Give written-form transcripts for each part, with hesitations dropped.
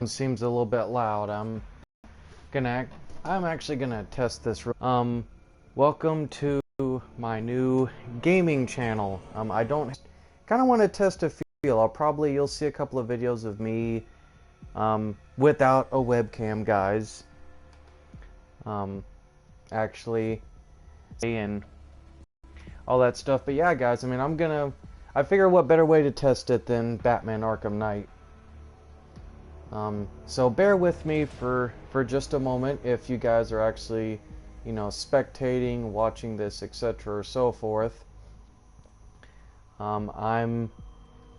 seems a little bit loud. I'm actually gonna test this. Welcome to my new gaming channel. I don't kind of want to test a feel. You'll see a couple of videos of me without a webcam, guys. Actually, and all that stuff. But yeah, guys, I mean, I figure what better way to test it than Batman Arkham Knight. So bear with me for just a moment if you guys are actually, spectating, watching this, etc. or so forth. I'm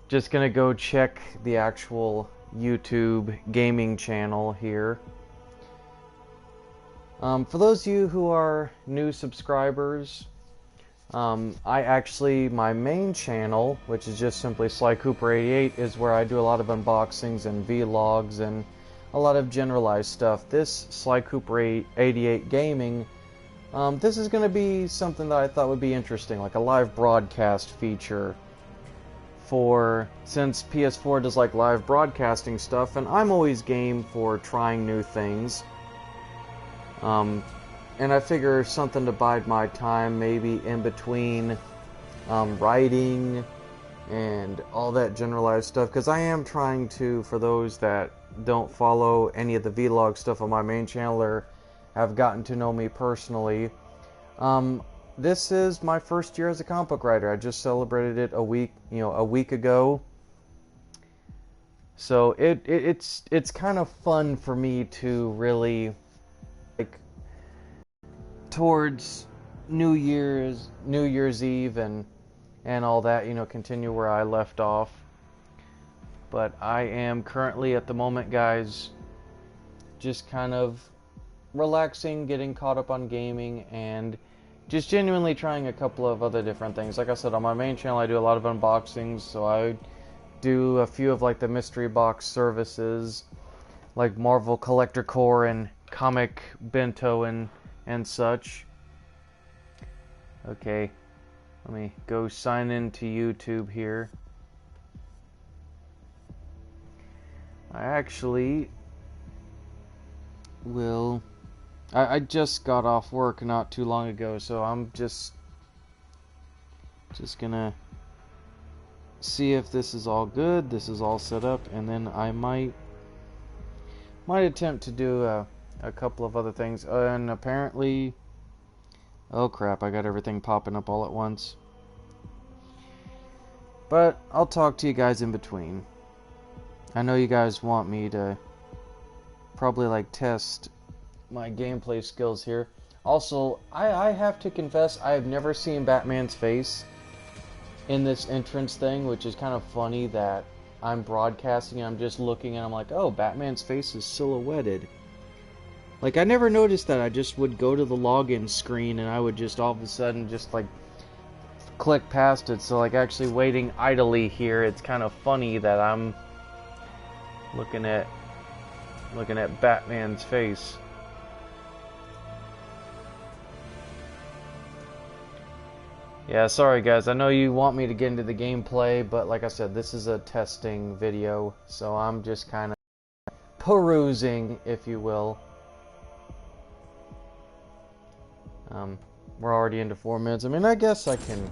just gonna go check the actual YouTube gaming channel here. For those of you who are new subscribers, my main channel, which is just simply Sly Cooper 88, is where I do a lot of unboxings and vlogs and a lot of generalized stuff. This Sly Cooper 88 Gaming, this is going to be something that I thought would be interesting, like a live broadcast feature since PS4 does like live broadcasting stuff, and I'm always game for trying new things. And I figure something to bide my time, maybe in between writing and all that generalized stuff, because I am trying to, for those that don't follow any of the vlog stuff on my main channel or have gotten to know me personally, this is my first year as a comic book writer. I just celebrated it a week ago. So it's kind of fun for me to really, like, towards New Year's Eve and all that, continue where I left off. But I am currently at the moment, guys, just kind of relaxing, getting caught up on gaming, and just genuinely trying a couple of other different things. Like I said, on my main channel I do a lot of unboxings, so I do a few of like the mystery box services like Marvel Collector Core and Comic Bento and such. Okay, let me go sign into YouTube here. I actually will. I just got off work not too long ago, so I'm just gonna see if this is all good, this is all set up, and then I might attempt to do a couple of other things. And apparently, oh crap, I got everything popping up all at once. But I'll talk to you guys in between. I know you guys want me to probably like test my gameplay skills here. Also, I have to confess, I have never seen Batman's face in this entrance thing, which is kind of funny that I'm broadcasting and I'm just looking and I'm like, oh, Batman's face is silhouetted. Like, I never noticed that. I just would go to the login screen and I would just all of a sudden just like click past it. So like actually waiting idly here, it's kind of funny that I'm looking at Batman's face. Yeah, sorry guys, I know you want me to get into the gameplay, but like I said, this is a testing video, so I'm just kind of perusing, if you will. We're already into 4 minutes. I mean, I guess I can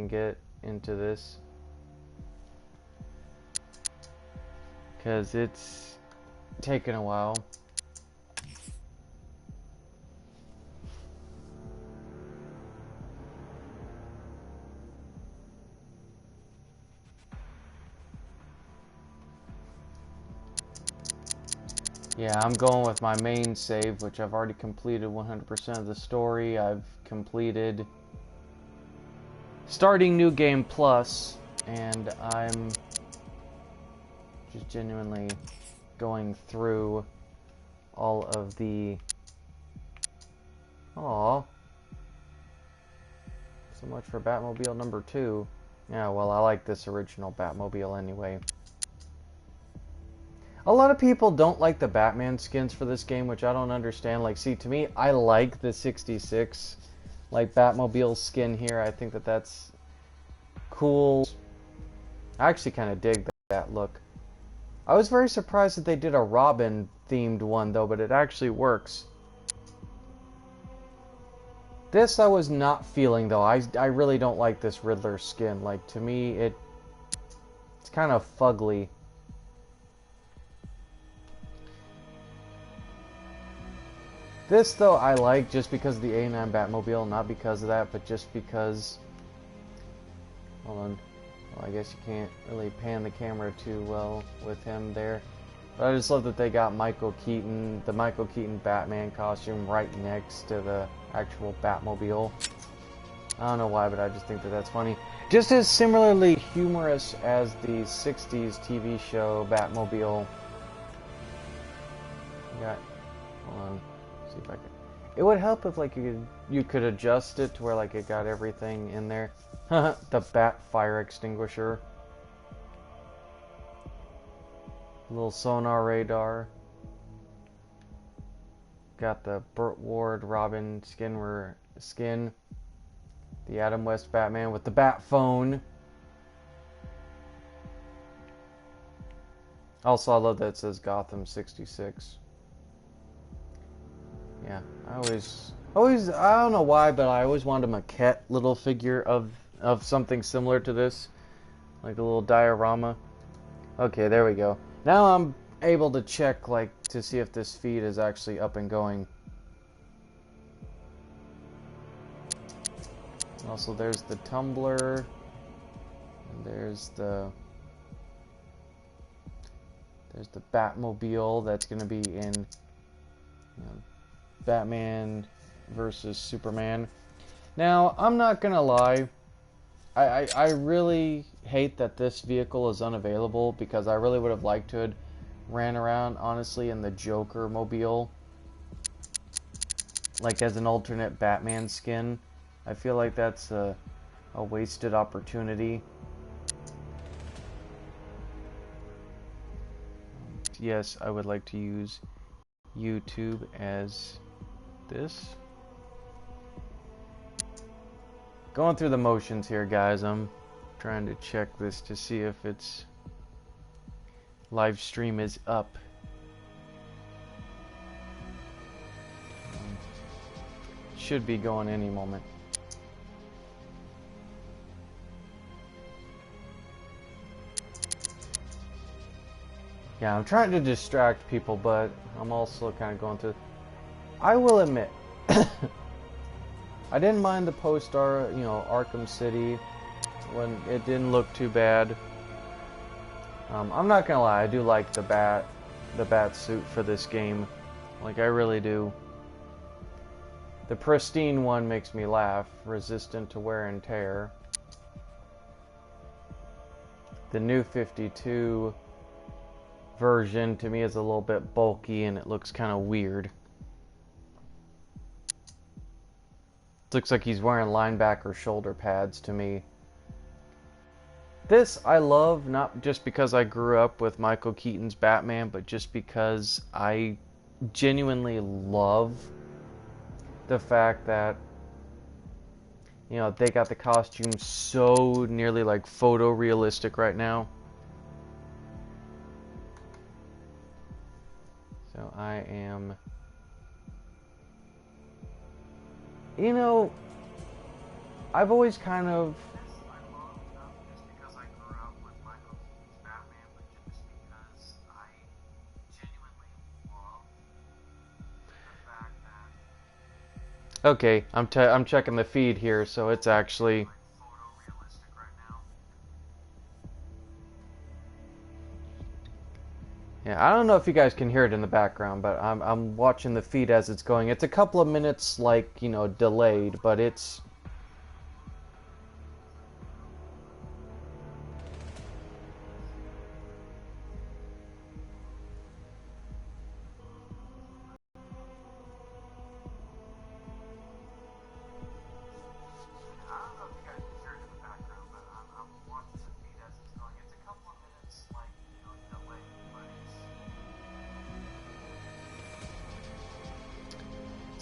get into this, because it's taken a while. Yeah, I'm going with my main save, which I've already completed 100% of the story. I've completed Starting New Game Plus, and I'm just genuinely going through all of the... Aww. So much for Batmobile number 2. Yeah, well, I like this original Batmobile anyway. A lot of people don't like the Batman skins for this game, which I don't understand. Like, see, to me, I like the 66, like, Batmobile skin here. I think that that's cool. I actually kind of dig that. that look. I was very surprised that they did a Robin themed one though, but it actually works. This I was not feeling though. I really don't like this Riddler skin. Like, to me it's kind of fugly. This though I like just because of the A9 Batmobile, not because of that, but just because. Hold on. Well, I guess you can't really pan the camera too well with him there. But I just love that they got Michael Keaton, the Michael Keaton Batman costume right next to the actual Batmobile. I don't know why, but I just think that that's funny. Just as similarly humorous as the 60s TV show Batmobile. Hold on. See if I can. It would help if like you could adjust it to where like it got everything in there. The Bat fire extinguisher. Little sonar radar. Got the Burt Ward Robin skin. The Adam West Batman with the Bat phone. Also, I love that it says Gotham 66. Yeah, I don't know why, but I always wanted a maquette little figure of something similar to this. Like a little diorama. Okay, there we go. Now I'm able to check, like, to see if this feed is actually up and going. Also, there's the Tumblr. And there's the Batmobile that's going to be in, you know, Batman versus Superman. Now, I'm not gonna lie, I really hate that this vehicle is unavailable, because I really would have liked to have ran around, honestly, in the Joker mobile, like as an alternate Batman skin. I feel like that's a wasted opportunity. Yes, I would like to use YouTube as this. Going through the motions here, guys. I'm trying to check this to see if its live stream is up. Should be going any moment. Yeah, I'm trying to distract people, but I'm also kind of going through. I will admit, I didn't mind the Arkham City when it didn't look too bad. I'm not gonna lie, I do like the bat suit for this game. Like, I really do. The pristine one makes me laugh, resistant to wear and tear. The new 52 version to me is a little bit bulky and it looks kind of weird. Looks like he's wearing linebacker shoulder pads to me. This I love, not just because I grew up with Michael Keaton's Batman, but just because I genuinely love the fact that, you know, they got the costume so nearly like photorealistic right now. So I am, you know, I've always kind of, okay, I'm checking the feed here, so it's actually yeah, I don't know if you guys can hear it in the background, but I'm watching the feed as it's going. It's a couple of minutes, like, you know, delayed, but it's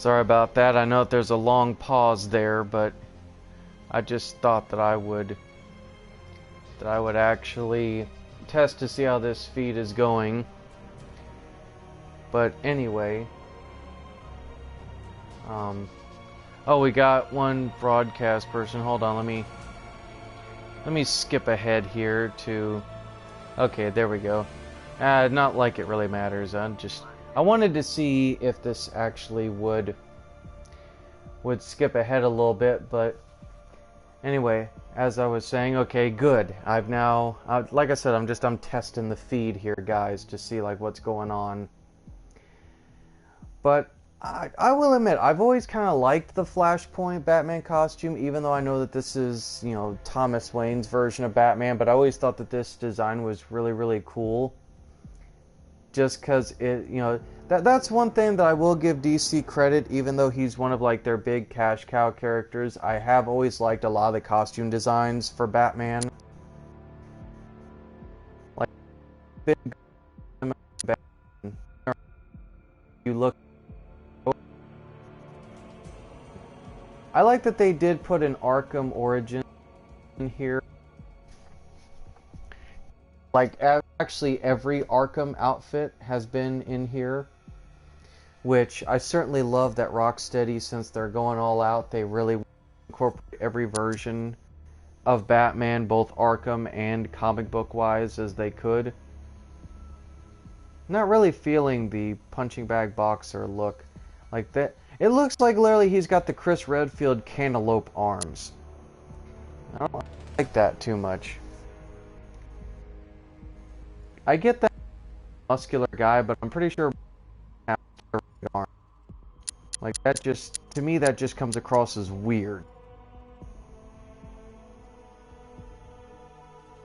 sorry about that. I know that there's a long pause there, but I just thought that I would actually test to see how this feed is going. But anyway, oh, we got one broadcast person. Hold on, let me skip ahead here to. Okay, there we go. Not like it really matters. I wanted to see if this actually would skip ahead a little bit, but anyway, as I was saying, okay, good. I've now, like I said, I'm testing the feed here, guys, to see like what's going on. But I will admit, I've always kind of liked the Flashpoint Batman costume, even though I know that this is, you know, Thomas Wayne's version of Batman, but I always thought that this design was really, really cool. Just because it, you know, that's one thing that I will give DC credit, even though he's one of like their big cash cow characters. I have always liked a lot of the costume designs for Batman. Like, big Batman, you look. I like that they did put an Arkham origin in here. Like, actually every Arkham outfit has been in here. Which, I certainly love that Rocksteady, since they're going all out, they really incorporate every version of Batman, both Arkham and comic book wise, as they could. Not really feeling the punching bag boxer look like that. It looks like literally he's got the Chris Redfield cantaloupe arms. I don't like that too much. I get that muscular guy, but I'm pretty sure like that just, to me, that just comes across as weird.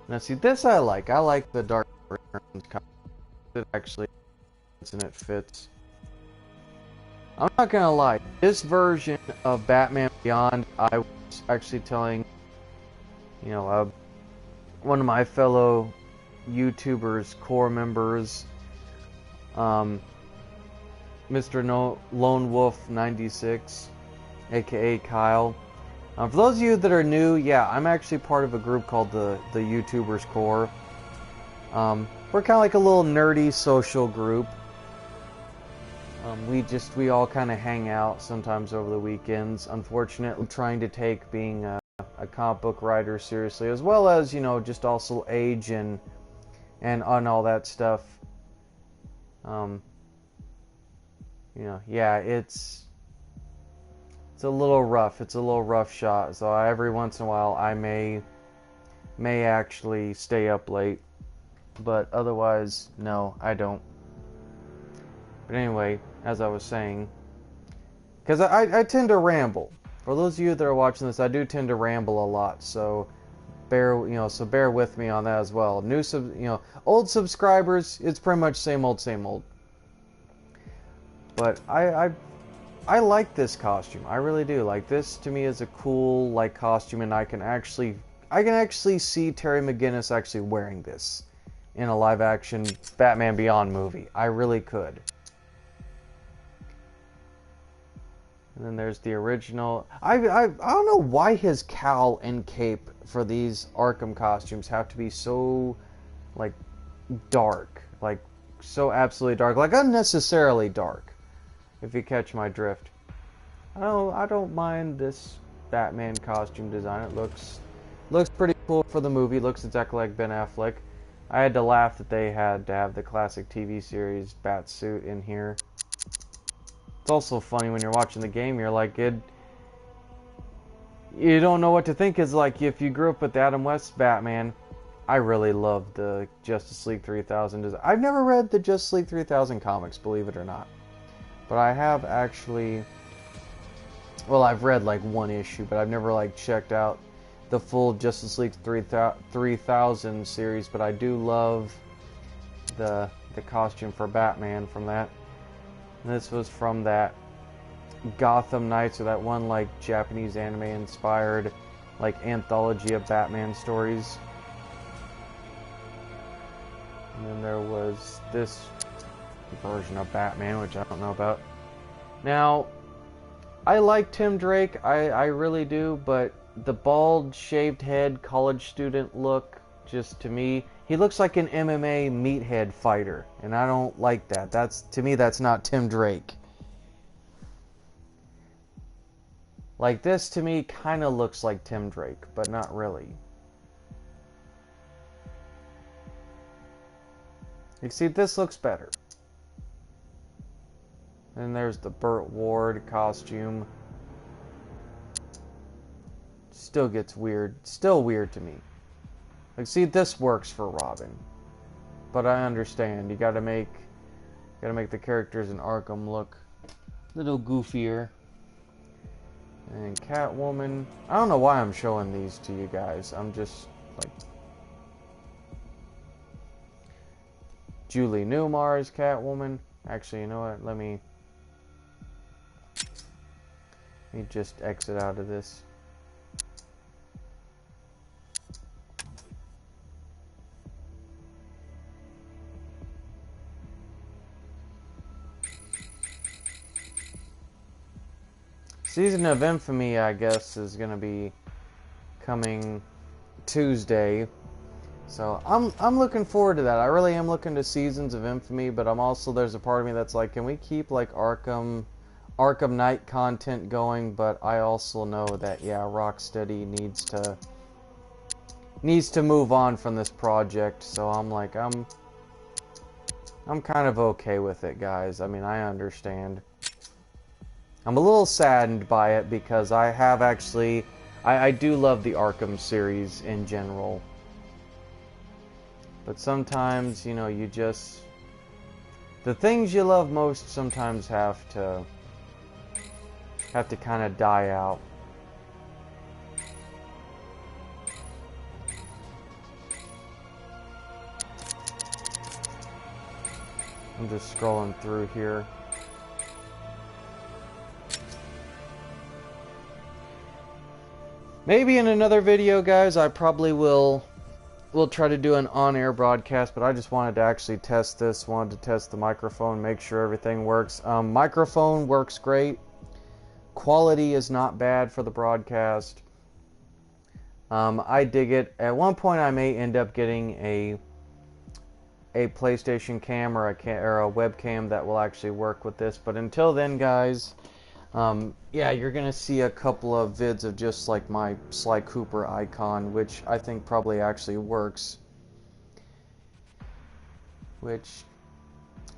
Now see, this I like. I like the Dark Returns costume. It actually fits and it fits. I'm not gonna lie, this version of Batman Beyond, I was actually telling, you know, one of my fellow YouTubers, core members, Mr. Lone Wolf 96, aka Kyle. For those of you that are new, yeah, I'm actually part of a group called the YouTubers Core. We're kind of like a little nerdy social group. We all kind of hang out sometimes over the weekends. Unfortunately, trying to take being a comic book writer seriously, as well as, you know, just also age and on all that stuff. You know, yeah, it's a little rough. It's a little rough shot. So every once in a while, I may actually stay up late, but otherwise, no, I don't. But anyway, as I was saying, because I tend to ramble. For those of you that are watching this, I do tend to ramble a lot. So bear with me on that as well. Old subscribers, it's pretty much same old, same old. But I like this costume. I really do. Like, this to me is a cool like costume, and I can actually see Terry McGinnis actually wearing this in a live action Batman Beyond movie. I really could. And then there's the original. I don't know why his cowl and cape for these Arkham costumes have to be so like dark, like so absolutely dark, like unnecessarily dark. If you catch my drift. I don't mind this Batman costume design. It looks pretty cool for the movie. It looks exactly like Ben Affleck. I had to laugh that they had to have the classic TV series bat suit in here. It's also funny when you're watching the game, you're like, you don't know what to think. Is like, if you grew up with Adam West's Batman, I really love the Justice League 3000 design. I've never read the Justice League 3000 comics, believe it or not. But I have actually, well, I've read like one issue, but I've never like checked out the full Justice League 3000 series. But I do love the costume for Batman from that. And this was from that Gotham Knights, or that one like Japanese anime inspired like anthology of Batman stories. And then there was this version of Batman, which I don't know about. Now, I like Tim Drake, I really do, but the bald, shaved head, college student look, just to me, He looks like an MMA meathead fighter, and I don't like that. To me, that's not Tim Drake. Like, this to me kind of looks like Tim Drake, but not really. You see, this looks better. And there's the Burt Ward costume. Still gets weird. Still weird to me. Like, see, this works for Robin. But I understand. You gotta make the characters in Arkham look a little goofier. And Catwoman. I don't know why I'm showing these to you guys. I'm just, like... Julie Newmar's Catwoman. Actually, you know what? Let me just exit out of this. Season of Infamy, I guess, is going to be coming Tuesday. So I'm looking forward to that. I really am looking to Seasons of Infamy, but I'm also, there's a part of me that's like, can we keep like Arkham Knight content going? But I also know that, yeah, Rocksteady needs to move on from this project. So I'm like, I'm kind of okay with it, guys. I mean, I understand. I'm a little saddened by it because I have actually, I do love the Arkham series in general. But sometimes, you know, you just, the things you love most sometimes have to kind of die out. I'm just scrolling through here. Maybe in another video, guys, I probably will try to do an on-air broadcast, but I just wanted to actually test this. Wanted to test the microphone, make sure everything works. Microphone works great. Quality is not bad for the broadcast. I dig it. At one point, I may end up getting a PlayStation cam or a webcam that will actually work with this. But until then, guys, yeah, you're gonna see a couple of vids of just like my Sly Cooper icon, which I think probably actually works. Which,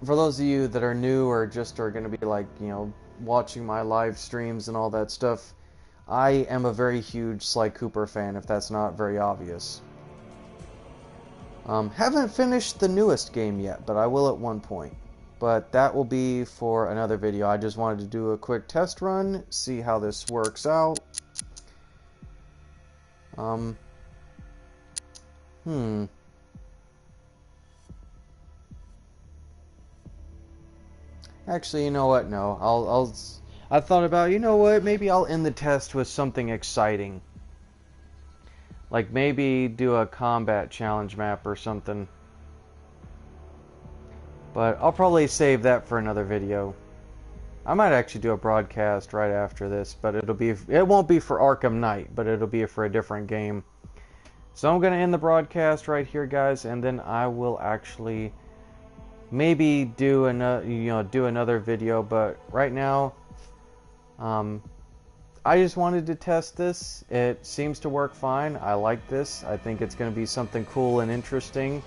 for those of you that are new or just are gonna be like, you know, watching my live streams and all that stuff, I am a very huge Sly Cooper fan, if that's not very obvious. Haven't finished the newest game yet, but I will at one point. But that will be for another video. I just wanted to do a quick test run, see how this works out. Actually, you know what? No, I thought about, you know what? Maybe I'll end the test with something exciting. Like maybe do a combat challenge map or something. But I'll probably save that for another video. I might actually do a broadcast right after this, but it won't be for Arkham Knight, but it'll be for a different game. So I'm gonna end the broadcast right here, guys, and then I will actually maybe do another video. But right now, I just wanted to test this. It seems to work fine. I like this. I think it's gonna be something cool and interesting.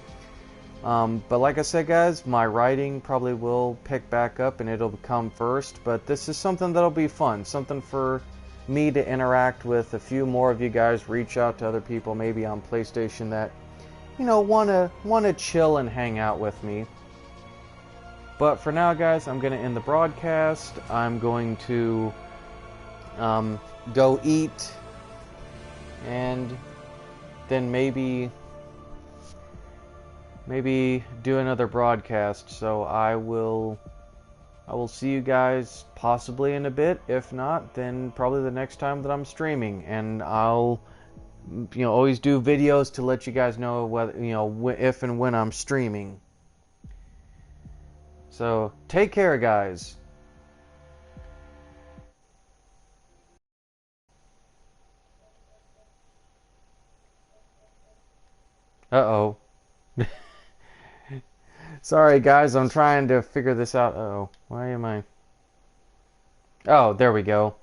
But like I said, guys, my writing probably will pick back up and it'll come first. But this is something that'll be fun. Something for me to interact with a few more of you guys. Reach out to other people maybe on PlayStation that, you know, wanna chill and hang out with me. But for now, guys, I'm going to end the broadcast. I'm going to go eat. And then maybe do another broadcast. So I will see you guys possibly in a bit. If not, then probably the next time that I'm streaming, and I'll always do videos to let you guys know whether if and when I'm streaming. So take care, guys. Uh-oh. Sorry, guys, I'm trying to figure this out. Uh-oh, why am I... Oh, there we go.